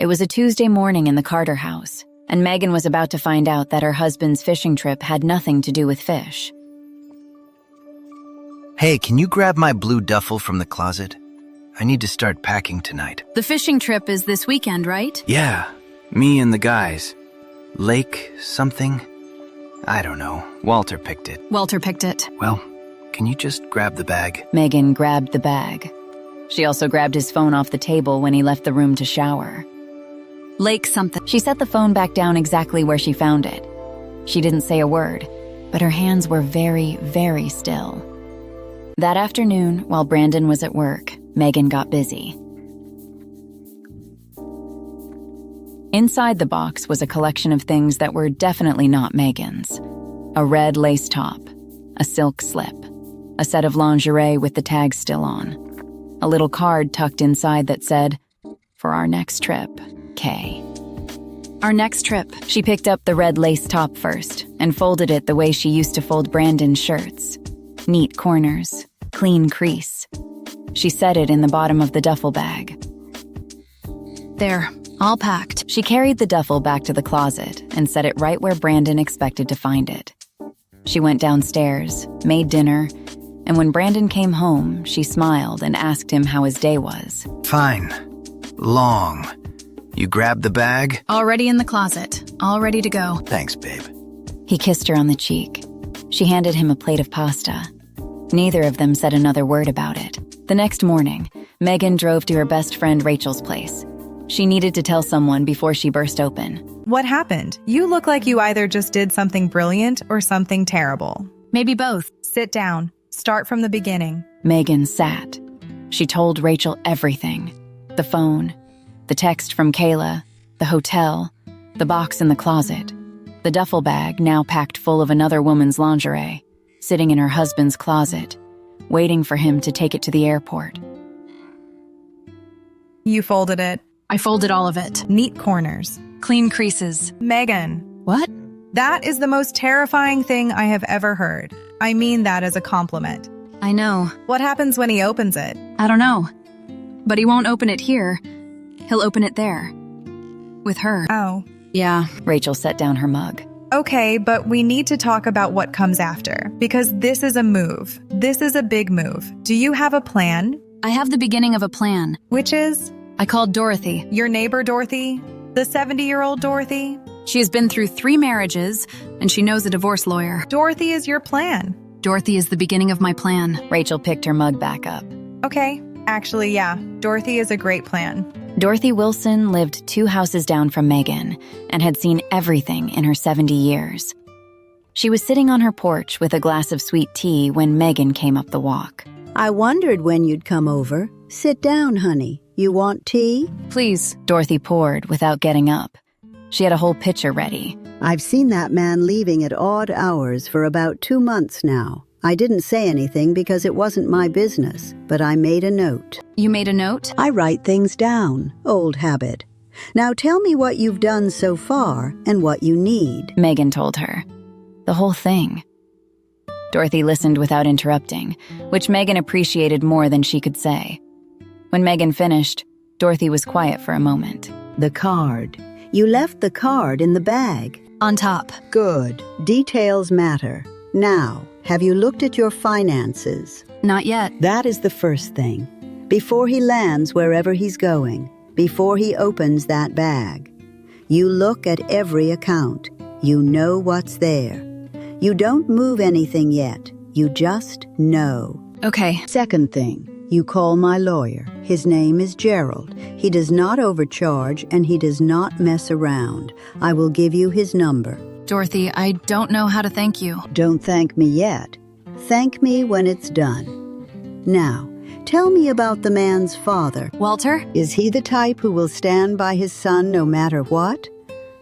It was a Tuesday morning in the Carter house, and Megan was about to find out that her husband's fishing trip had nothing to do with fish. Hey, can you grab my blue duffel from the closet? I need to start packing tonight. The fishing trip is this weekend, right? Yeah, me and the guys. Lake something? I don't know. Walter picked it. Walter picked it. Well, can you just grab the bag? Megan grabbed the bag. She also grabbed his phone off the table when he left the room to shower. Lake something. She set the phone back down exactly where she found it. She didn't say a word, but her hands were very, very still. That afternoon, while Brandon was at work, Megan got busy. Inside the box was a collection of things that were definitely not Megan's. A red lace top, a silk slip, a set of lingerie with the tags still on, a little card tucked inside that said, "For our next trip, Kay." Our next trip. She picked up the red lace top first and folded it the way she used to fold Brandon's shirts. Neat corners, clean crease. She set it in the bottom of the duffel bag. There, all packed. She carried the duffel back to the closet and set it right where Brandon expected to find it. She went downstairs, made dinner, and when Brandon came home, she smiled and asked him how his day was. Fine. Long. You grabbed the bag? Already in the closet. All ready to go. Thanks, babe. He kissed her on the cheek. She handed him a plate of pasta. Neither of them said another word about it. The next morning, Megan drove to her best friend Rachel's place. She needed to tell someone before she burst open. What happened? You look like you either just did something brilliant or something terrible. Maybe both. Sit down. Start from the beginning. Megan sat. She told Rachel everything. The phone, the text from Kayla, the hotel, the box in the closet, the duffel bag now packed full of another woman's lingerie, sitting in her husband's closet, waiting for him to take it to the airport. You folded it. I folded all of it. Neat corners. Clean creases. Megan, What? that is the most terrifying thing I have ever heard. I mean that as a compliment. I know. What happens when he opens it? I don't know. But he won't open it here. He'll open it there. With her. Oh. Yeah. Rachel set down her mug. Okay, but we need to talk about what comes after, because this is a move. This is a big move. Do you have a plan? I have the beginning of a plan. Which is? I called Dorothy. Your neighbor Dorothy? The 70-year-old Dorothy? She has been through 3 marriages, and she knows a divorce lawyer. Dorothy is your plan. Dorothy is the beginning of my plan. Rachel picked her mug back up. Okay, actually, yeah, Dorothy is a great plan. Dorothy Wilson lived 2 houses down from Megan and had seen everything in her 70 years. She was sitting on her porch with a glass of sweet tea when Megan came up the walk. I wondered when you'd come over. Sit down, honey. You want tea? Please. Dorothy poured without getting up. She had a whole pitcher ready. I've seen that man leaving at odd hours for about 2 months now. I didn't say anything because it wasn't my business, but I made a note. You made a note? I write things down. Old habit. Now tell me what you've done so far and what you need. Megan told her. The whole thing. Dorothy listened without interrupting, which Megan appreciated more than she could say. When Megan finished, Dorothy was quiet for a moment. The card. You left the card in the bag. On top. Good. Details matter. Now, have you looked at your finances? Not yet. That is the first thing. Before he lands wherever he's going, before he opens that bag, you look at every account. You know what's there. You don't move anything yet. You just know. Okay. Second thing, you call my lawyer. His name is Gerald. He does not overcharge and he does not mess around. I will give you his number. Dorothy, I don't know how to thank you. Don't thank me yet. Thank me when it's done. Now, tell me about the man's father. Walter? Is he the type who will stand by his son no matter what?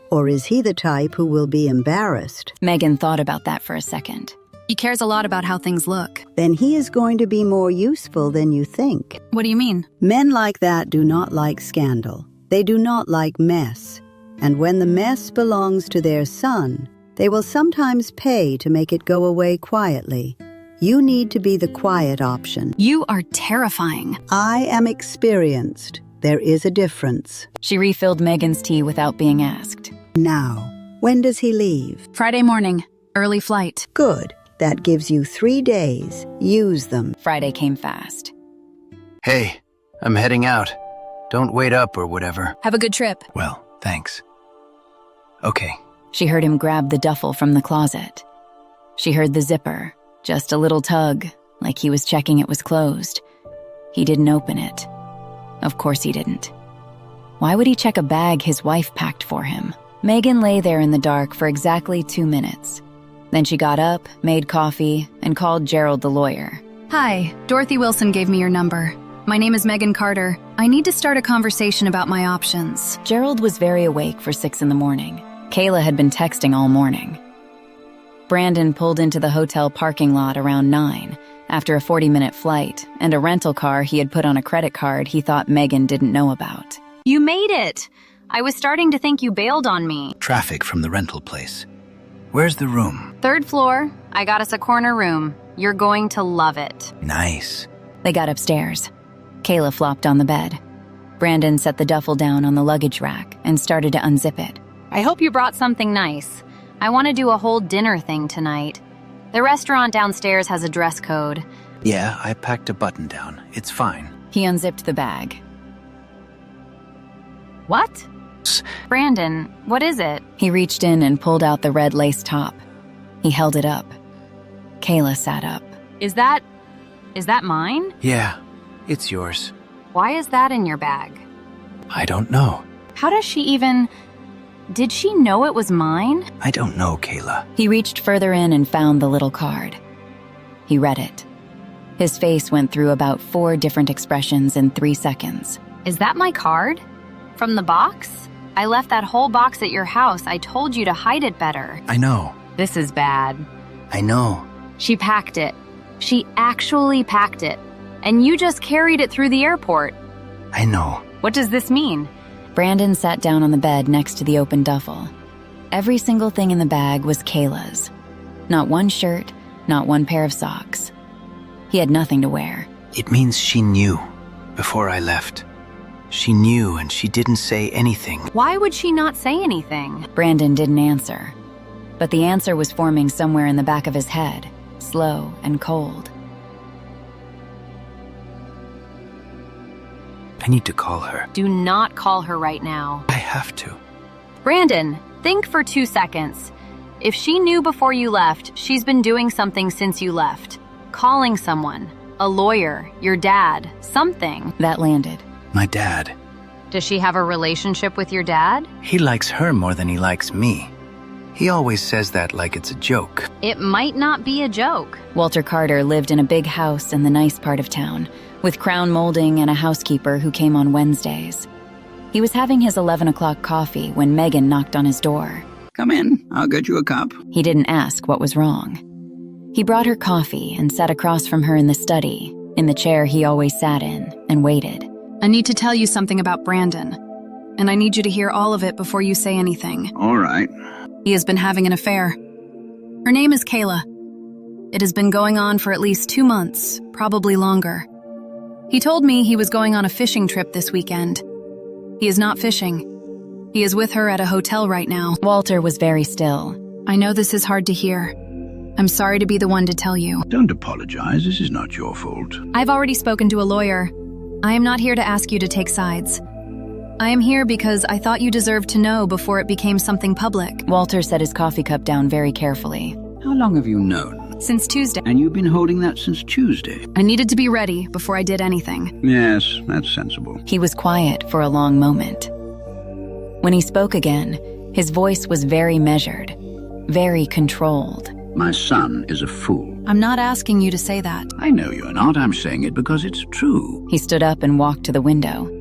Or is he the type who will be embarrassed? Megan thought about that for a second. He cares a lot about how things look. Then he is going to be more useful than you think. What do you mean? Men like that do not like scandal. They do not like mess. And when the mess belongs to their son, they will sometimes pay to make it go away quietly. You need to be the quiet option. You are terrifying. I am experienced. There is a difference. She refilled Megan's tea without being asked. Now, when does he leave? Friday morning, early flight. Good. That gives you 3 days. Use them. Friday came fast. Hey, I'm heading out. Don't wait up or whatever. Have a good trip. Well, thanks. Okay. She heard him grab the duffel from the closet. She heard the zipper, just a little tug, like he was checking it was closed. He didn't open it. Of course he didn't. Why would he check a bag his wife packed for him? Megan lay there in the dark for exactly 2 minutes. Then she got up, made coffee, and called Gerald the lawyer. Hi, Dorothy Wilson gave me your number. My name is Megan Carter. I need to start a conversation about my options. Gerald was very awake for 6 in the morning. Kayla had been texting all morning. Brandon pulled into the hotel parking lot around 9 after a 40-minute flight and a rental car he had put on a credit card he thought Megan didn't know about. You made it! I was starting to think you bailed on me. Traffic from the rental place. Where's the room? 3rd floor. I got us a corner room. You're going to love it. Nice. They got upstairs. Kayla flopped on the bed. Brandon set the duffel down on the luggage rack and started to unzip it. I hope you brought something nice. I want to do a whole dinner thing tonight. The restaurant downstairs has a dress code. Yeah, I packed a button down. It's fine. He unzipped the bag. What? Brandon, what is it? He reached in and pulled out the red lace top. He held it up. Kayla sat up. Is that mine? Yeah, it's yours. Why is that in your bag? I don't know. How does she even... Did she know it was mine? I don't know, Kayla. He reached further in and found the little card. He read it. His face went through about 4 different expressions in 3 seconds. Is that my card? From the box? I left that whole box at your house. I told you to hide it better. I know. This is bad. I know. She packed it. She actually packed it. And you just carried it through the airport. I know. What does this mean? Brandon sat down on the bed next to the open duffel. Every single thing in the bag was Kayla's. Not one shirt, not one pair of socks. He had nothing to wear. It means she knew before I left. She knew and she didn't say anything. Why would she not say anything? Brandon didn't answer. But the answer was forming somewhere in the back of his head, slow and cold. I need to call her. Do not call her right now. I have to. Brandon, think for 2 seconds. If she knew before you left, she's been doing something since you left. Calling someone, a lawyer, your dad, something. That landed. My dad. Does she have a relationship with your dad? He likes her more than he likes me. He always says that like it's a joke. It might not be a joke. Walter Carter lived in a big house in the nice part of town, with crown molding and a housekeeper who came on Wednesdays. He was having his 11 o'clock coffee when Megan knocked on his door. Come in. I'll get you a cup. He didn't ask what was wrong. He brought her coffee and sat across from her in the study, in the chair he always sat in, and waited. I need to tell you something about Brandon, and I need you to hear all of it before you say anything. All right. He has been having an affair. Her name is Kayla. It has been going on for at least 2 months, probably longer. He told me he was going on a fishing trip this weekend. He is not fishing. He is with her at a hotel right now. Walter was very still. I know this is hard to hear. I'm sorry to be the one to tell you. Don't apologize. This is not your fault. I've already spoken to a lawyer. I am not here to ask you to take sides. I am here because I thought you deserved to know before it became something public. Walter set his coffee cup down very carefully. How long have you known? Since Tuesday. And you've been holding that since Tuesday? I needed to be ready before I did anything. Yes, that's sensible. He was quiet for a long moment. When he spoke again, his voice was very measured, very controlled. My son is a fool. I'm not asking you to say that. I know you're not. I'm saying it because it's true. He stood up and walked to the window.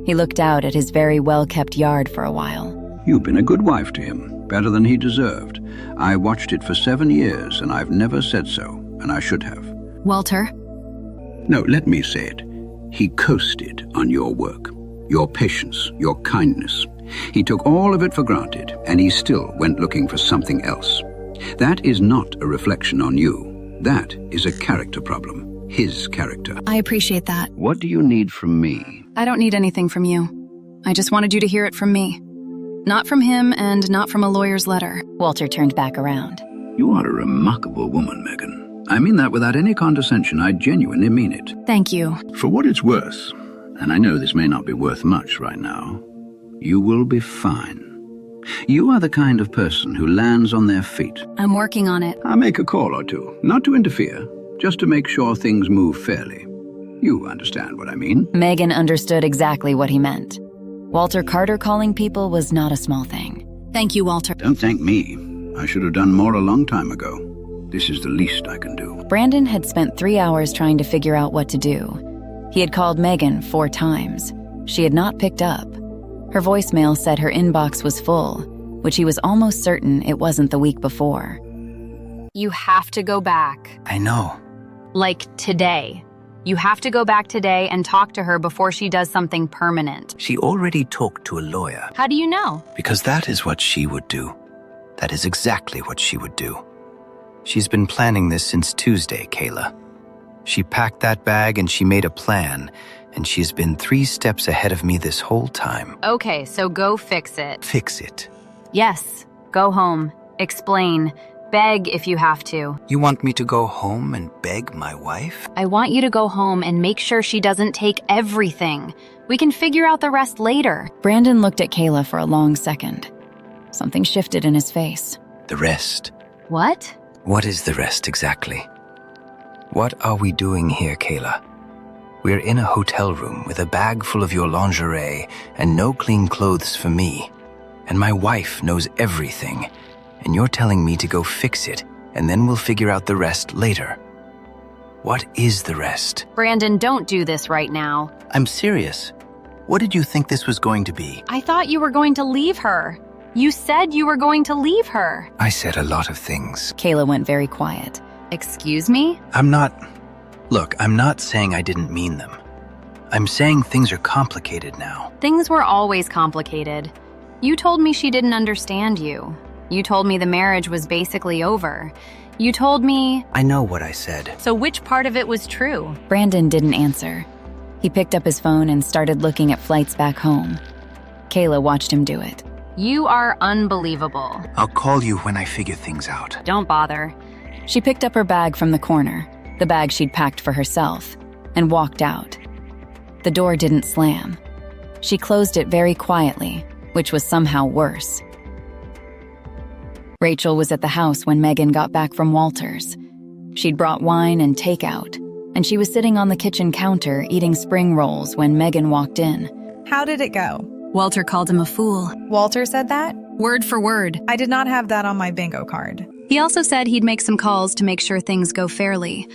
He looked out at his very well-kept yard for a while. You've been a good wife to him, better than he deserved. I watched it for 7 years, and I've never said so, and I should have. Walter? No, let me say it. He coasted on your work, your patience, your kindness. He took all of it for granted, and he still went looking for something else. That is not a reflection on you. That is a character problem. His character. I appreciate that. What do you need from me? I don't need anything from you. I just wanted you to hear it from me. Not from him and not from a lawyer's letter. Walter turned back around. You are a remarkable woman, Megan. I mean that without any condescension. I genuinely mean it. Thank you. For what it's worth, and I know this may not be worth much right now, you will be fine. You are the kind of person who lands on their feet. I'm working on it. I'll make a call or two, not to interfere, just to make sure things move fairly. You understand what I mean? Megan understood exactly what he meant. Walter Carter calling people was not a small thing. Thank you, Walter. Don't thank me. I should have done more a long time ago. This is the least I can do. Brandon had spent 3 hours trying to figure out what to do. He had called Megan 4 times. She had not picked up. Her voicemail said her inbox was full, which he was almost certain it wasn't the week before. You have to go back. I know. Like today. You have to go back today and talk to her before she does something permanent. She already talked to a lawyer. How do you know? Because that is what she would do. That is exactly what she would do. She's been planning this since Tuesday, Kayla. She packed that bag and she made a plan, and she's been 3 steps ahead of me this whole time. Okay, so go fix it. Fix it. Yes, go home. Explain. Beg if you have to. You want me to go home and beg my wife? I want you to go home and make sure she doesn't take everything. We can figure out the rest later. Brandon looked at Kayla for a long second. Something shifted in his face. The rest. What? What is the rest exactly? What are we doing here, Kayla? We're in a hotel room with a bag full of your lingerie and no clean clothes for me. And my wife knows everything. And you're telling me to go fix it, and then we'll figure out the rest later. What is the rest? Brandon, don't do this right now. I'm serious. What did you think this was going to be? I thought you were going to leave her. You said you were going to leave her. I said a lot of things. Kayla went very quiet. Excuse me? Look, I'm not saying I didn't mean them. I'm saying things are complicated now. Things were always complicated. You told me she didn't understand you. You told me the marriage was basically over. You told me... I know what I said. So which part of it was true? Brandon didn't answer. He picked up his phone and started looking at flights back home. Kayla watched him do it. You are unbelievable. I'll call you when I figure things out. Don't bother. She picked up her bag from the corner, the bag she'd packed for herself, and walked out. The door didn't slam. She closed it very quietly, which was somehow worse. Rachel was at the house when Megan got back from Walter's. She'd brought wine and takeout, and she was sitting on the kitchen counter eating spring rolls when Megan walked in. How did it go? Walter called him a fool. Walter said that? Word for word. I did not have that on my bingo card. He also said he'd make some calls to make sure things go fairly.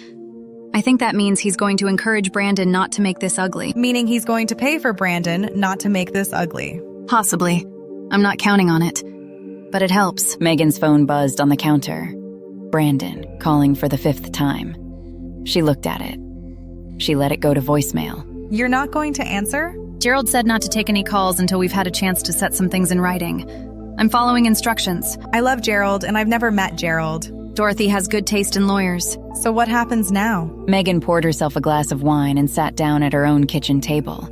I think that means he's going to encourage Brandon not to make this ugly. Meaning he's going to pay for Brandon not to make this ugly. Possibly. I'm not counting on it. But it helps. Megan's phone buzzed on the counter. Brandon, calling for the 5th time. She looked at it. She let it go to voicemail. You're not going to answer? Gerald said not to take any calls until we've had a chance to set some things in writing. I'm following instructions. I love Gerald, and I've never met Gerald. Dorothy has good taste in lawyers. So what happens now? Megan poured herself a glass of wine and sat down at her own kitchen table.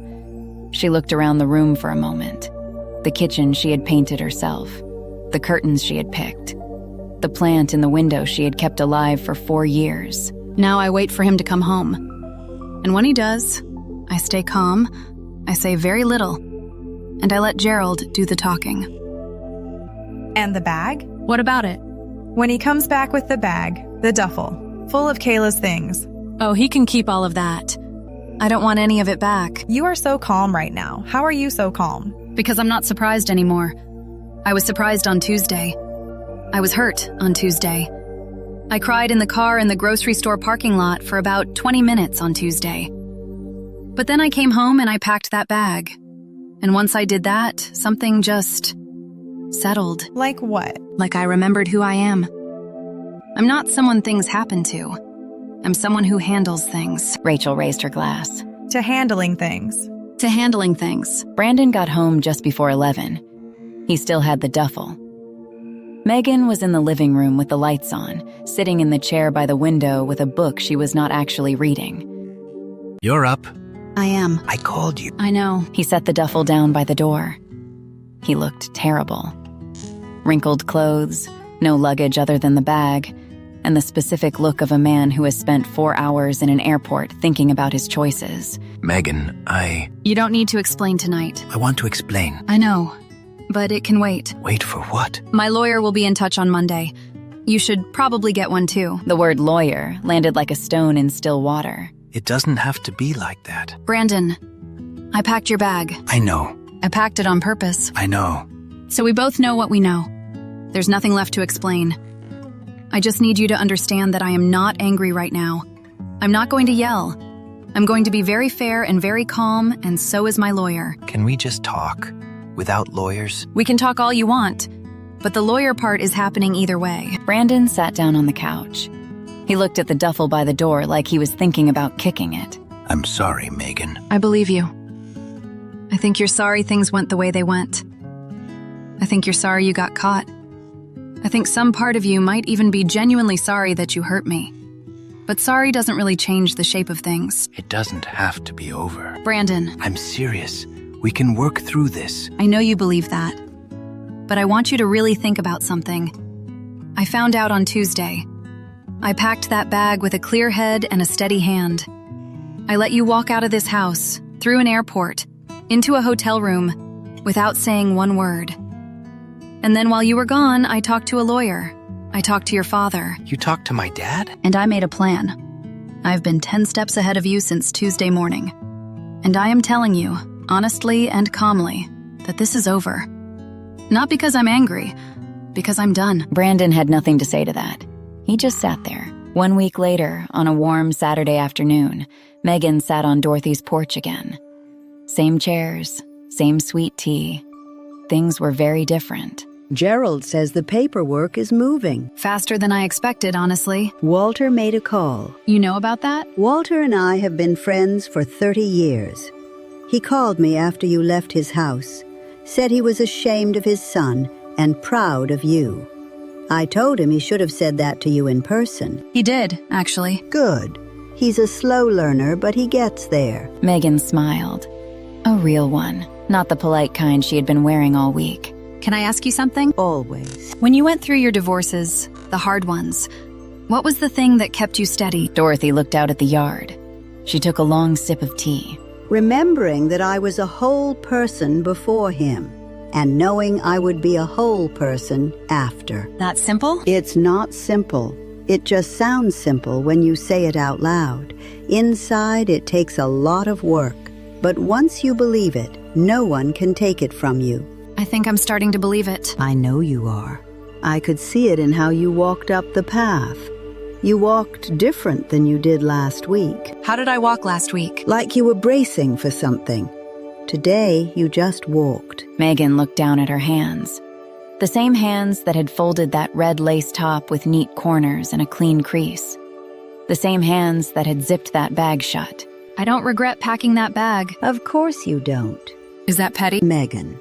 She looked around the room for a moment. The kitchen she had painted herself. The curtains she had picked. The plant in the window she had kept alive for 4 years. Now I wait for him to come home. And when he does, I stay calm, I say very little, and I let Gerald do the talking. And the bag? What about it? When he comes back with the bag, the duffel, full of Kayla's things. Oh, he can keep all of that. I don't want any of it back. You are so calm right now. How are you so calm? Because I'm not surprised anymore. I was surprised on Tuesday. I was hurt on Tuesday. I cried in the car in the grocery store parking lot for about 20 minutes on Tuesday. But then I came home and I packed that bag. And once I did that, something just settled. Like what? Like I remembered who I am. I'm not someone things happen to. I'm someone who handles things. Rachel raised her glass. To handling things. To handling things. Brandon got home just before 11. He still had the duffel. Megan was in the living room with the lights on, sitting in the chair by the window with a book she was not actually reading. You're up. I am. I called you. I know. He set the duffel down by the door. He looked terrible. Wrinkled clothes, no luggage other than the bag, and the specific look of a man who has spent 4 hours in an airport thinking about his choices. Megan, You don't need to explain tonight. I want to explain. I know, but it can wait. Wait for what? My lawyer will be in touch on Monday. You should probably get one too. The word lawyer landed like a stone in still water. It doesn't have to be like that. Brandon, I packed your bag. I know. I packed it on purpose. I know. So we both know what we know. There's nothing left to explain. I just need you to understand that I am not angry right now. I'm not going to yell. I'm going to be very fair and very calm, and so is my lawyer. Can we just talk? Without lawyers? We can talk all you want, but the lawyer part is happening either way. Brandon sat down on the couch. He looked at the duffel by the door like he was thinking about kicking it. I'm sorry, Megan. I believe you. I think you're sorry things went the way they went. I think you're sorry you got caught. I think some part of you might even be genuinely sorry that you hurt me. But sorry doesn't really change the shape of things. It doesn't have to be over. Brandon, I'm serious. We can work through this. I know you believe that. But I want you to really think about something. I found out on Tuesday. I packed that bag with a clear head and a steady hand. I let you walk out of this house, through an airport, into a hotel room, without saying one word. And then while you were gone, I talked to a lawyer. I talked to your father. You talked to my dad? And I made a plan. I've been 10 steps ahead of you since Tuesday morning. And I am telling you, honestly and calmly, that this is over. Not because I'm angry, because I'm done. Brandon had nothing to say to that. He just sat there. 1 week later, on a warm Saturday afternoon, Megan sat on Dorothy's porch again. Same chairs, same sweet tea. Things were very different. Gerald says the paperwork is moving. Faster than I expected, honestly. Walter made a call. You know about that? Walter and I have been friends for 30 years. He called me after you left his house, said he was ashamed of his son and proud of you. I told him he should have said that to you in person. He did, actually. Good. He's a slow learner, but he gets there. Megan smiled. A real one, not the polite kind she had been wearing all week. Can I ask you something? Always. When you went through your divorces, the hard ones, what was the thing that kept you steady? Dorothy looked out at the yard. She took a long sip of tea. Remembering that I was a whole person before him, and knowing I would be a whole person after. That simple? It's not simple. It just sounds simple when you say it out loud. Inside, it takes a lot of work. But once you believe it, no one can take it from you. I think I'm starting to believe it. I know you are. I could see it in how you walked up the path. You walked different than you did last week. How did I walk last week? Like you were bracing for something. Today, you just walked. Megan looked down at her hands. The same hands that had folded that red lace top with neat corners and a clean crease. The same hands that had zipped that bag shut. I don't regret packing that bag. Of course you don't. Is that petty? Megan,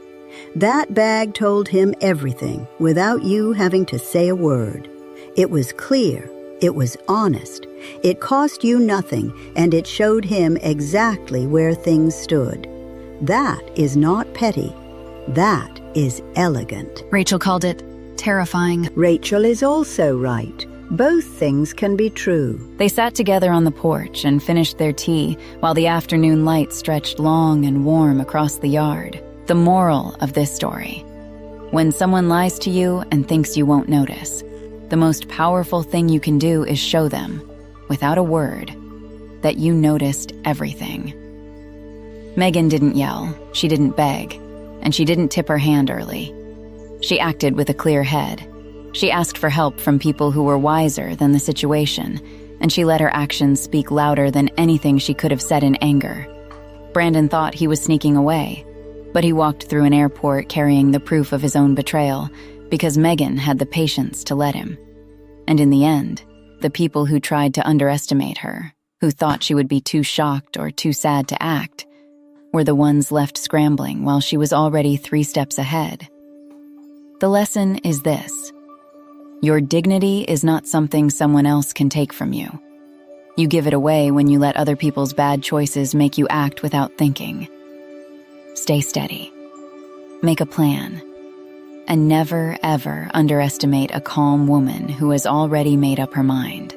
that bag told him everything without you having to say a word. It was clear. It was honest. It cost you nothing, and it showed him exactly where things stood. That is not petty. That is elegant. Rachel called it terrifying. Rachel is also right. Both things can be true. They sat together on the porch and finished their tea while the afternoon light stretched long and warm across the yard. The moral of this story: when someone lies to you and thinks you won't notice, the most powerful thing you can do is show them, without a word, that you noticed everything. Megan didn't yell, she didn't beg, and she didn't tip her hand early. She acted with a clear head. She asked for help from people who were wiser than the situation, and she let her actions speak louder than anything she could have said in anger. Brandon thought he was sneaking away, but he walked through an airport carrying the proof of his own betrayal because Megan had the patience to let him. And in the end, the people who tried to underestimate her, who thought she would be too shocked or too sad to act, were the ones left scrambling while she was already 3 steps ahead. The lesson is this: your dignity is not something someone else can take from you. You give it away when you let other people's bad choices make you act without thinking. Stay steady. Make a plan. And never, ever underestimate a calm woman who has already made up her mind.